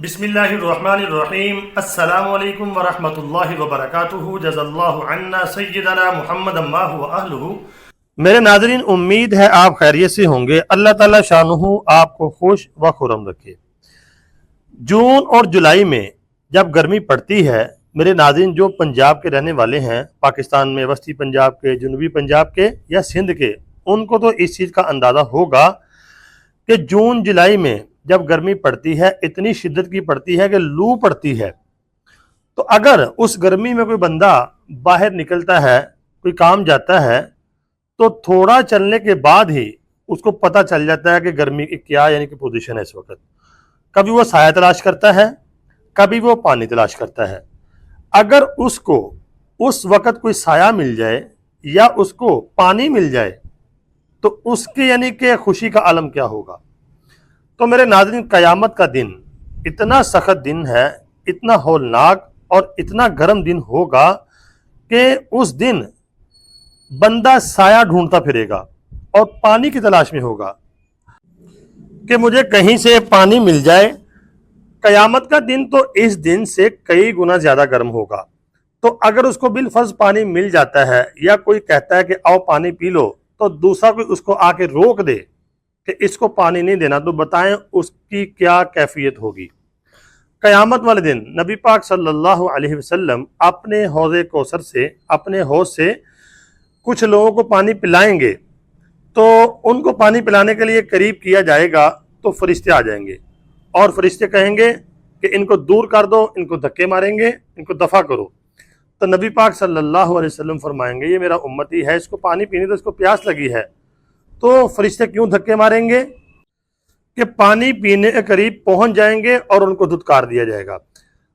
بسم اللہ الرحمن الرحیم۔ السلام علیکم ورحمۃ اللہ وبرکاتہ۔ جزا اللہ عنا سیدنا محمد ما هو اہلہ۔ میرے ناظرین، امید ہے آپ خیریت سے ہوں گے۔ اللہ تعالیٰ شانہ آپ کو خوش و خرم رکھے۔ جون اور جولائی میں جب گرمی پڑتی ہے، میرے ناظرین جو پنجاب کے رہنے والے ہیں، پاکستان میں وسطی پنجاب کے، جنوبی پنجاب کے یا سندھ کے، ان کو تو اس چیز کا اندازہ ہوگا کہ جون جولائی میں جب گرمی پڑتی ہے اتنی شدت کی پڑتی ہے کہ لو پڑتی ہے۔ تو اگر اس گرمی میں کوئی بندہ باہر نکلتا ہے، کوئی کام جاتا ہے، تو تھوڑا چلنے کے بعد ہی اس کو پتہ چل جاتا ہے کہ گرمی کی کیا کہ پوزیشن ہے اس وقت۔ کبھی وہ سایہ تلاش کرتا ہے، کبھی وہ پانی تلاش کرتا ہے۔ اگر اس کو اس وقت کوئی سایہ مل جائے یا اس کو پانی مل جائے تو اس کی کہ خوشی کا عالم کیا ہوگا۔ تو میرے ناظرین، قیامت کا دن اتنا سخت دن ہے، اتنا ہولناک اور اتنا گرم دن ہوگا کہ اس دن بندہ سایہ ڈھونڈتا پھرے گا اور پانی کی تلاش میں ہوگا کہ مجھے کہیں سے پانی مل جائے۔ قیامت کا دن تو اس دن سے کئی گنا زیادہ گرم ہوگا۔ تو اگر اس کو بالفرض پانی مل جاتا ہے یا کوئی کہتا ہے کہ آؤ پانی پی لو، تو دوسرا کوئی اس کو آ کے روک دے کہ اس کو پانی نہیں دینا، تو بتائیں اس کی کیا کیفیت ہوگی۔ قیامت والے دن نبی پاک صلی اللہ علیہ وسلم اپنے حوض کوثر سے، اپنے حوض سے کچھ لوگوں کو پانی پلائیں گے۔ تو ان کو پانی پلانے کے لیے قریب کیا جائے گا تو فرشتے آ جائیں گے اور فرشتے کہیں گے کہ ان کو دور کر دو، ان کو دھکے ماریں گے، ان کو دفع کرو۔ تو نبی پاک صلی اللہ علیہ وسلم فرمائیں گے یہ میرا امتی ہے، اس کو پانی پینے تو اس کو پیاس لگی ہے۔ تو فرشتے کیوں دھکے ماریں گے کہ پانی پینے کے قریب پہنچ جائیں گے اور ان کو دھتکار دیا جائے گا۔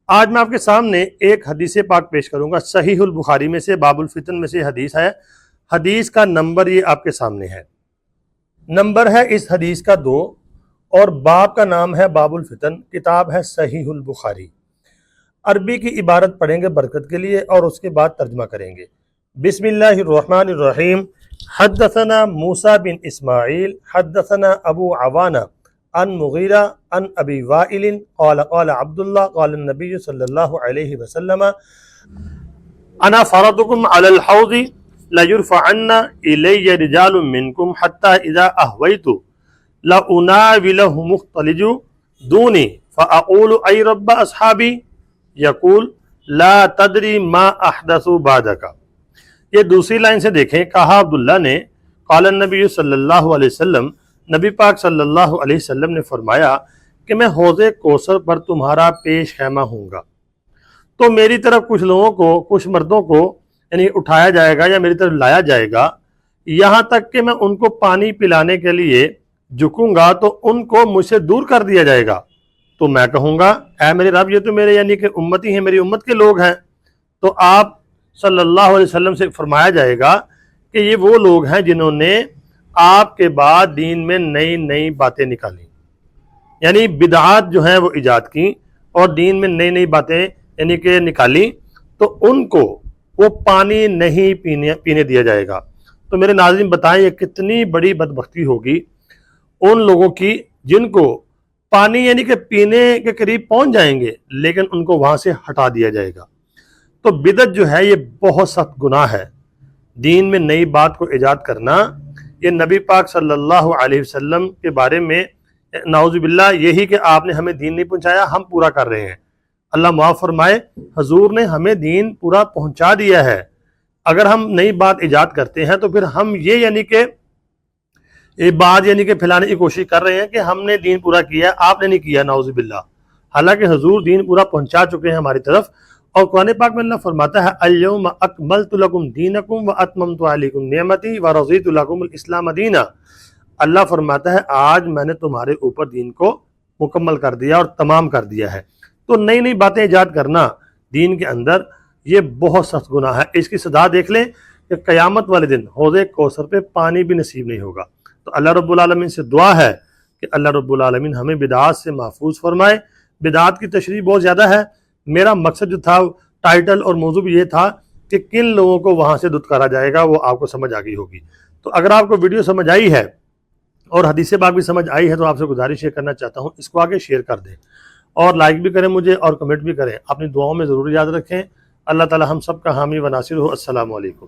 آج میں آپ کے سامنے ایک حدیث پاک پیش کروں گا، صحیح البخاری میں سے، باب الفتن میں سے حدیث ہے۔ حدیث کا نمبر یہ آپ کے سامنے ہے، نمبر ہے اس حدیث کا 2 اور باب کا نام ہے باب الفتن، کتاب ہے صحیح البخاری۔ عربی کی عبارت پڑھیں گے برکت کے لیے اور اس کے بعد ترجمہ کریں گے۔ بسم اللہ الرحمن الرحیم۔ حدثنا موسیٰ بن اسماعیل حدثنا ابو عوانہ عن مغیرہ عن ابی وائل قال قال عبداللہ قال النبی صلی اللہ علیہ وسلم انا فرضکم علی الحوض لیرفعن الی رجال منکم حتی اذا اہویت لاناولہ مختلج دونی فاقول ای رب اصحابی یقول لا تدری ما احدثوا بعدک۔ یہ دوسری لائن سے دیکھیں، کہا عبداللہ نے، قال النبی صلی اللہ علیہ وسلم، نبی پاک صلی اللہ علیہ وسلم نے فرمایا کہ میں حوض کوثر پر تمہارا پیش خیمہ ہوں گا۔ تو میری طرف کچھ لوگوں کو، کچھ مردوں کو اٹھایا جائے گا یا میری طرف لایا جائے گا، یہاں تک کہ میں ان کو پانی پلانے کے لیے جھکوں گا تو ان کو مجھ سے دور کر دیا جائے گا۔ تو میں کہوں گا اے میرے رب، یہ تو میرے کہ امتی ہیں، میری امت کے لوگ ہیں۔ تو آپ صلی اللہ علیہ وسلم سے فرمایا جائے گا کہ یہ وہ لوگ ہیں جنہوں نے آپ کے بعد دین میں نئی نئی باتیں نکالی، بدعات جو ہیں وہ ایجاد کی اور دین میں نئی نئی باتیں کہ نکالی، تو ان کو وہ پانی نہیں پینے دیا جائے گا۔ تو میرے ناظرین بتائیں یہ کتنی بڑی بدبختی ہوگی ان لوگوں کی جن کو پانی کہ پینے کے قریب پہنچ جائیں گے لیکن ان کو وہاں سے ہٹا دیا جائے گا۔ تو بدعت جو ہے یہ بہت سخت گناہ ہے۔ دین میں نئی بات کو ایجاد کرنا، یہ نبی پاک صلی اللہ علیہ وسلم کے بارے میں نعوذ باللہ یہی کہ آپ نے ہمیں دین نہیں پہنچایا، ہم پورا کر رہے ہیں۔ اللہ معاف فرمائے، حضور نے ہمیں دین پورا پہنچا دیا ہے۔ اگر ہم نئی بات ایجاد کرتے ہیں تو پھر ہم یہ کہ بات کہ پھیلانے کی کوشش کر رہے ہیں کہ ہم نے دین پورا کیا ہے، آپ نے نہیں کیا، نعوذ باللہ۔ حالانکہ حضور دین پورا پہنچا چکے ہیں ہماری طرف۔ اور قرآن پاک میں اللہ فرماتا ہے الیوم اکملت لکم دینکم واتممت علیکم نعمتی ورضیت لکم الاسلام دینا۔ اللہ فرماتا ہے آج میں نے تمہارے اوپر دین کو مکمل کر دیا اور تمام کر دیا ہے۔ تو نئی نئی باتیں ایجاد کرنا دین کے اندر یہ بہت سخت گناہ ہے۔ اس کی سزا دیکھ لیں کہ قیامت والے دن حوض کوثر پہ پانی بھی نصیب نہیں ہوگا۔ تو اللہ رب العالمین سے دعا ہے کہ اللہ رب العالمین ہمیں بدعات سے محفوظ فرمائے۔ بدعات کی تشریح بہت زیادہ ہے، میرا مقصد جو تھا ٹائٹل اور موضوع بھی یہ تھا کہ کن لوگوں کو وہاں سے دھتکارا جائے گا، وہ آپ کو سمجھ آ گئی ہوگی۔ تو اگر آپ کو ویڈیو سمجھ آئی ہے اور حدیث پاک بھی سمجھ آئی ہے تو آپ سے گزارش یہ کرنا چاہتا ہوں اس کو آگے شیئر کر دیں اور لائک بھی کریں مجھے اور کمنٹ بھی کریں. اپنی دعاؤں میں ضرور یاد رکھیں. اللہ تعالی ہم سب کا حامی و ناصر ہو. السلام علیکم.